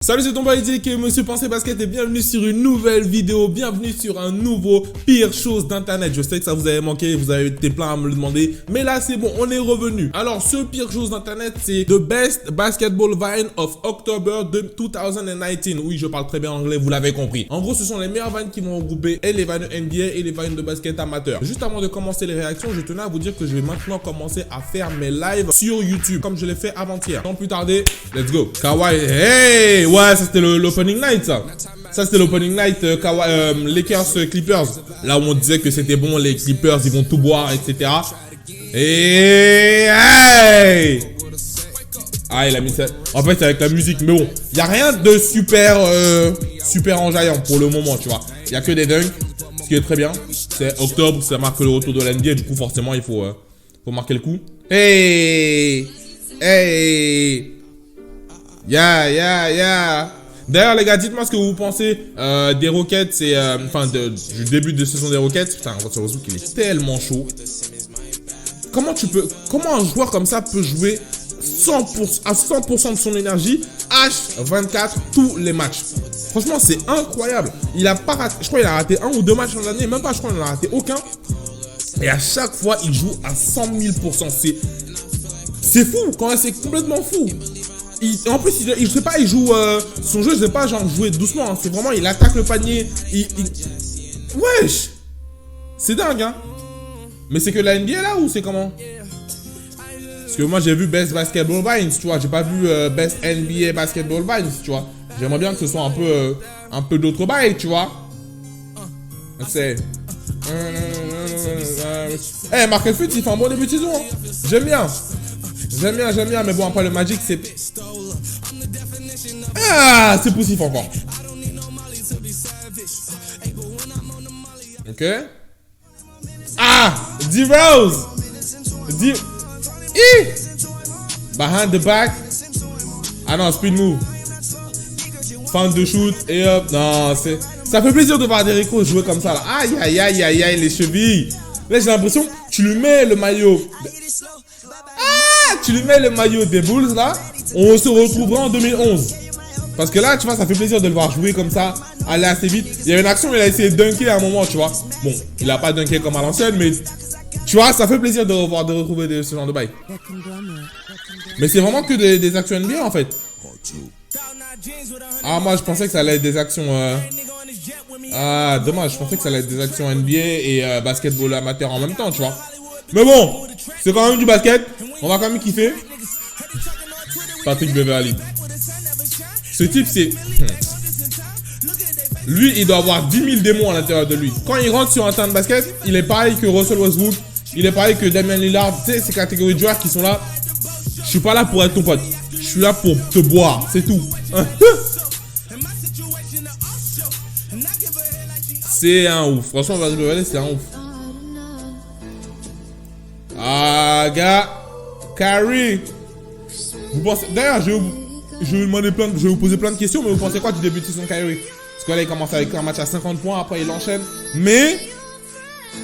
Salut, c'est ton boy JK, Monsieur Pensée Basket et bienvenue sur une nouvelle vidéo, bienvenue sur un nouveau pire chose d'internet. Je sais que ça vous avait manqué, vous avez été plein à me le demander, mais là c'est bon, on est revenu. Alors ce pire chose d'internet, c'est The Best Basketball Vine of October 2019. Oui, je parle très bien anglais, vous l'avez compris. En gros, ce sont les meilleures vines qui vont regrouper et les vines NBA et les vines de basket amateur. Juste avant de commencer les réactions, je tenais à vous dire que je vais maintenant commencer à faire mes lives sur YouTube, comme je l'ai fait avant-hier. Sans plus tarder, let's go. Kawhi, hey! Ouais, ça c'était l'opening night, ça. Ça c'était l'opening night Lakers Clippers. Là où on disait que c'était bon, les Clippers ils vont tout boire, etc. Et hey! Ah, il a mis ça. En fait, c'est avec la musique, mais bon, il n'y a rien de super enjaillant pour le moment, tu vois. Il n'y a que des dunks, ce qui est très bien. C'est octobre, ça marque le retour de l'NBA, du coup, forcément, il faut marquer le coup. Hey! Hey! Yeah. D'ailleurs, les gars, dites-moi ce que vous pensez des Rockets, du début de saison des Rockets. Putain, Russell Westbrook, il est tellement chaud. Comment un joueur comme ça peut jouer à 100% de son énergie, H24 tous les matchs? Franchement, c'est incroyable. Il a pas raté, je crois qu'il a raté 1 ou 2 matchs en année, même pas, je crois qu'il n'en a raté aucun. Et à chaque fois, il joue à 100 000%. C'est fou, quand même, c'est complètement fou. En plus, je sais pas, il joue son jeu, c'est pas genre jouer doucement, hein, c'est vraiment, il attaque le panier. Wesh, c'est dingue, hein. Mais c'est que la NBA là ou c'est comment? Parce que moi j'ai vu Best Basketball Vines, tu vois, j'ai pas vu Best NBA Basketball Vines, tu vois. J'aimerais bien que ce soit un peu d'autres bails, tu vois. C'est... Eh, Marcus Fultz, il fait un bon début de saison, hein. J'aime bien, mais bon, après le Magic, c'est... Ah, c'est poussif encore. Ok. Ah, D-Rose. Behind the back. Ah non, speed move. Fin de shoot et hop. Non, ça fait plaisir de voir Derrick Rose jouer comme ça là. Aïe, les chevilles. Là, j'ai l'impression que tu lui mets le maillot. Tu lui mets le maillot des Bulls là, on se retrouvera en 2011. Parce que là, tu vois, ça fait plaisir de le voir jouer comme ça, aller assez vite. Il y a une action où il a essayé de dunker à un moment, tu vois. Bon, il a pas dunké comme à l'ancienne, mais tu vois, ça fait plaisir de retrouver ce genre de bail. Mais c'est vraiment que des actions NBA en fait. Ah, moi je pensais que ça allait être des actions... Ah, dommage, je pensais que ça allait être des actions NBA et basketball amateur en même temps, tu vois. Mais bon, c'est quand même du basket. On va quand même kiffer. Patrick Beverley. Ce type, c'est... Lui, il doit avoir 10 000 démons à l'intérieur de lui. Quand il rentre sur un terrain de basket, il est pareil que Russell Westbrook. Il est pareil que Damian Lillard. Tu sais, ces catégories de joueurs qui sont là. Je suis pas là pour être ton pote. Je suis là pour te boire. C'est tout. C'est un ouf. Franchement, Patrick Beverley, c'est un ouf. Ah, gars. Kyrie. Vous pensez... D'ailleurs, je vais vous poser plein de questions, mais vous pensez quoi du début de saison Kyrie? Parce que là, il commence avec un match à 50 points, après il enchaîne. Mais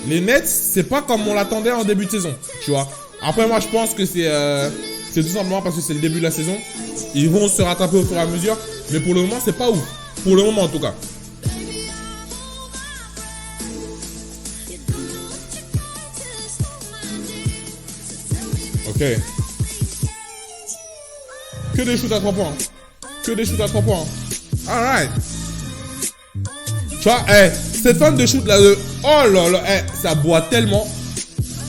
les Nets, c'est pas comme on l'attendait en début de saison, tu vois. Après, moi, je pense que c'est tout simplement parce que c'est le début de la saison. Ils vont se rattraper au fur et à mesure, mais pour le moment, c'est pas ouf. Pour le moment, en tout cas. Ok. Que des shoots à 3 points. Alright. Tu vois, cette fin de shoot là oh là là, ça boit tellement.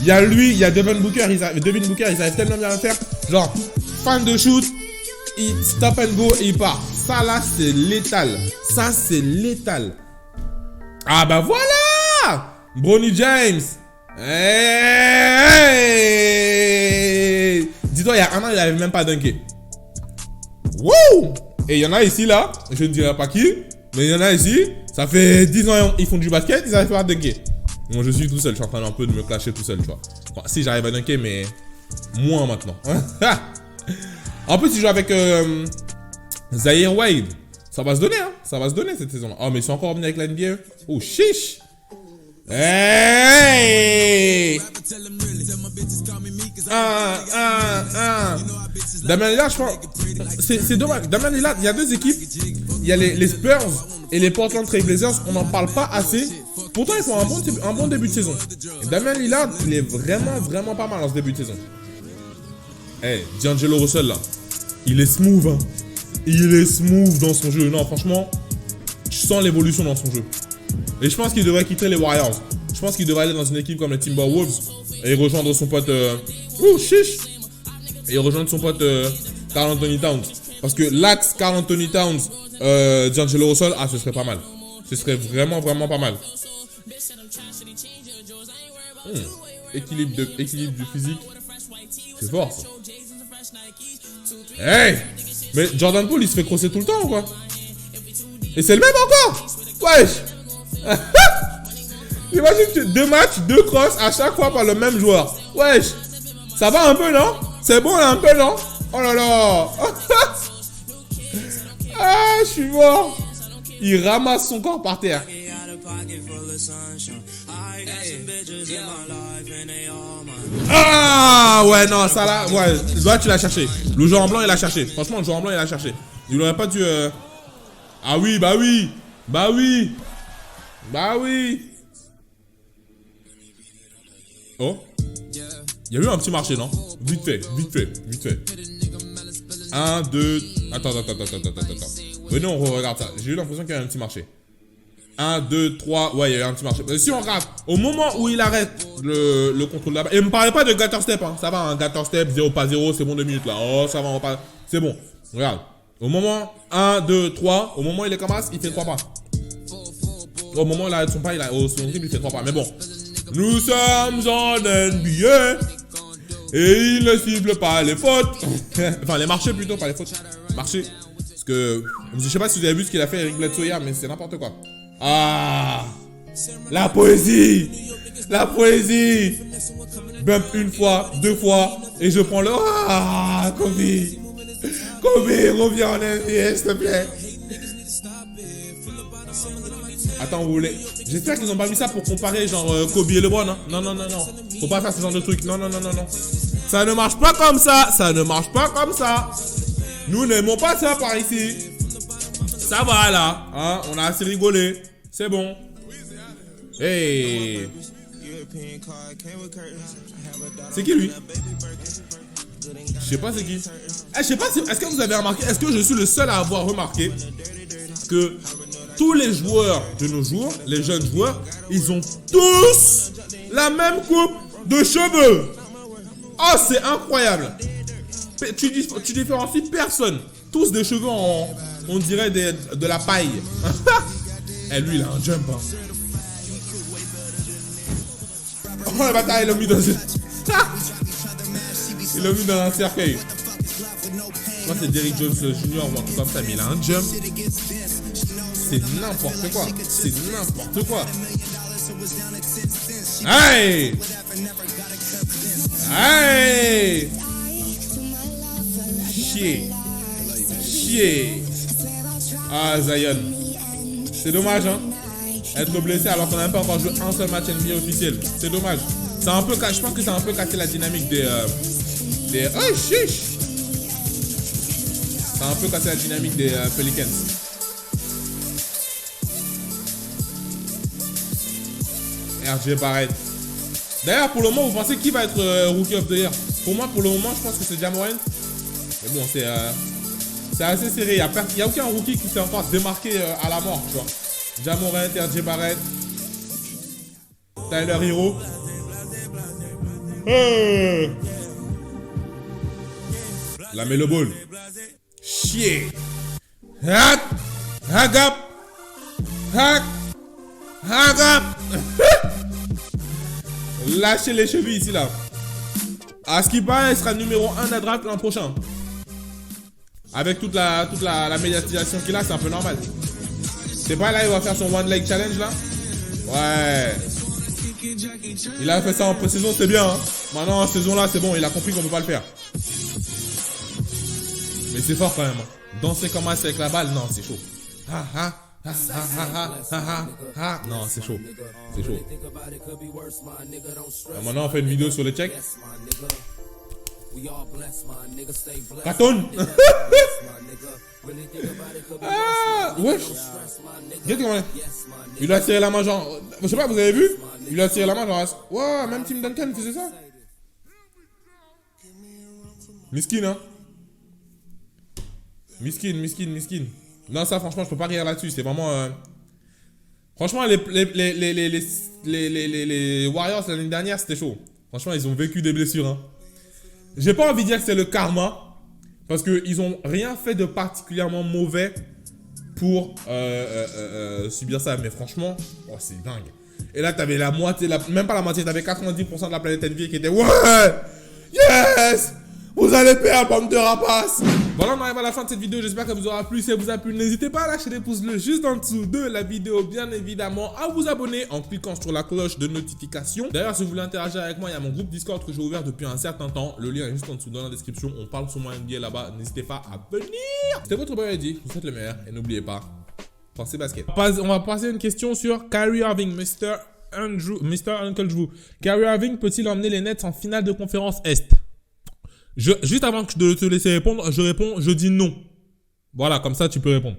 Il y a lui, il y a Devin Booker, ils arrivent tellement bien à le faire. Genre, fin de shoot, il stop and go et il part. Ça là, c'est létal. Ah bah voilà! Bronny James. Hey! Dis-toi, il y a un an, il avait même pas dunké. Wouh! Et il y en a ici, là, je ne dirai pas qui, mais il y en a ici, ça fait 10 ans, ils font du basket, ils arrivent pas à dunker. Bon, je suis tout seul, je suis en train un peu de me clasher tout seul, tu vois. Bon, si j'arrive à dunker, mais moins maintenant. En plus, ils jouent avec Zaire Wade. Ça va se donner, hein. Ça va se donner cette saison-là. Oh, mais ils sont encore revenus avec la NBA. Oh, chiche! Hey! Damien Lillard, je pense. C'est dommage. Damien Lillard, il y a deux équipes. Il y a les Spurs et les Portland Trail Blazers. On n'en parle pas assez. Pourtant, ils font un bon début de saison. Et Damien Lillard, il est vraiment pas mal en ce début de saison. Hey, D'Angelo Russell, là. Il est smooth, hein. Il est smooth dans son jeu. Non, franchement, je sens l'évolution dans son jeu. Et je pense qu'il devrait quitter les Warriors. Je pense qu'il devrait aller dans une équipe comme les Timberwolves et rejoindre son pote... chiche. Et rejoindre son pote Karl Anthony Towns. Parce que l'axe Karl Anthony Towns, D'Angelo Russell, ce serait pas mal. Ce serait vraiment pas mal. Équilibre du physique. C'est fort, ça. Hey! Mais Jordan Poole, il se fait crosser tout le temps ou quoi? Et c'est le même encore? Wesh! Imagine que 2 matchs, 2 crosses à chaque fois par le même joueur. Wesh! Ça va un peu, non? C'est bon là un peu, non? Oh là là! Ah, je suis mort! Il ramasse son corps par terre. Ah ouais, non, ça là, ouais, là tu l'as cherché. Le joueur en blanc il l'a cherché. Franchement, le joueur en blanc il l'a cherché. Il aurait pas dû. Ah oui, bah oui. Oh, il y a eu un petit marché, non? Vite fait. 1, 2. Attends. Venez, on regarde ça. J'ai eu l'impression qu'il y avait un petit marché. 1, 2, 3, ouais, il y a eu un petit marché. Si on regarde, au moment où il arrête le contrôle là-bas, et ne me parlez pas de gutter step, hein. Ça va, un gutter step, 0 pas 0, c'est bon 2 minutes là. Oh, ça va, on va pas. C'est bon. Regarde. Au moment 1, 2, 3, au moment où il les commence, il fait 3 pas. Au moment où il arrête son pas, au second dribble, il fait 3 pas. Mais bon. Nous sommes en NBA et il ne cible pas les fautes. Enfin, les marchés plutôt, pas les fautes. Marchés. Parce que, je sais pas si vous avez vu ce qu'il a fait Eric Bledsoe hier, mais c'est n'importe quoi. Ah, la poésie. Bump une fois, 2 fois, et je prends le... Ah, Kobe, reviens en NBA, s'il te plaît. Attends, vous voulez... J'espère qu'ils ont pas mis ça pour comparer genre Kobe et LeBron, hein. Non. Faut pas faire ce genre de truc. Non. Ça ne marche pas comme ça. Nous n'aimons pas ça par ici. Ça va là, hein, on a assez rigolé. C'est bon. Hey. C'est qui lui? Je sais pas c'est qui. Je sais pas si... Est-ce que vous avez remarqué? Est-ce que je suis le seul à avoir remarqué que tous les joueurs de nos jours, les jeunes joueurs, ils ont tous la même coupe de cheveux. Oh, c'est incroyable. Tu différencies personne. Tous des cheveux en... On dirait de la paille. Et lui, il a un jump. Hein. Oh, le bâtard, il l'a mis dans il l'a mis dans un cercueil. Moi, c'est Derrick Jones Jr. ou un truc comme ça, mais il a un jump. C'est n'importe quoi. Hey! Chier. Ah, Zion. C'est dommage, hein. Être blessé alors qu'on n'a même pas encore joué un seul match NBA officiel. C'est dommage. Je pense que ça a un peu cassé la dynamique des... Oh, chiche. Ça a un peu cassé la dynamique des Pelicans. RJ Barrett. D'ailleurs, pour le moment, vous pensez qui va être Rookie of the Year? Pour moi, pour le moment, je pense que c'est Ja Morant. Mais bon, c'est assez serré. Il n'y a aucun rookie qui s'est encore démarqué à la mort, tu vois. Ja Morant, RJ Barrett, Tyler Hero. La Melo Ball. Chier. Hagap. Lâchez les chevilles ici là. À ce qui paraît, il sera numéro 1 de la draft l'an prochain. Avec toute la médiatisation qu'il a, c'est un peu normal. C'est pas là, il va faire son one leg challenge là. Ouais. Il a fait ça en pré-saison, c'est bien. Hein. Maintenant en saison là, c'est bon, il a compris qu'on peut pas le faire. Mais c'est fort quand même. Danser comme ça avec la balle, non, c'est chaud. Non, c'est chaud. C'est chaud. Maintenant, on fait une vidéo sur le check. Carton. Wesh. Regarde comment il a tiré la main genre... Je sais pas, vous avez vu? Il a tiré la main genre... Ouais, même Tim Duncan faisait ça. Miskin, hein. Miskin. Non, ça, franchement, je peux pas rire là-dessus. C'est vraiment... Franchement, les Warriors l'année dernière, c'était chaud. Franchement, ils ont vécu des blessures, hein. J'ai pas envie de dire que c'est le karma. Parce qu'ils ont rien fait de particulièrement mauvais pour subir ça. Mais franchement, oh, c'est dingue. Et là, t'avais la moitié, même pas la moitié, t'avais 90% de la planète NBA qui était... Ouais! Yes! Vous allez perdre, bande de rapaces! Voilà, on arrive à la fin de cette vidéo. J'espère qu'elle vous aura plu. Si elle vous a plu, n'hésitez pas à lâcher des pouces bleus juste en dessous de la vidéo. Bien évidemment, à vous abonner en cliquant sur la cloche de notification. D'ailleurs, si vous voulez interagir avec moi, il y a mon groupe Discord que j'ai ouvert depuis un certain temps. Le lien est juste en dessous dans la description. On parle sur mon NBA là-bas. N'hésitez pas à venir. C'était votre boy Eddie. Je vous souhaite le meilleur. Et n'oubliez pas, pensez basket. On va passer une question sur Kyrie Irving, Mr. Uncle Drew. Kyrie Irving peut-il emmener les Nets en finale de conférence Est? Juste avant de te laisser répondre, je dis non. Voilà, comme ça tu peux répondre.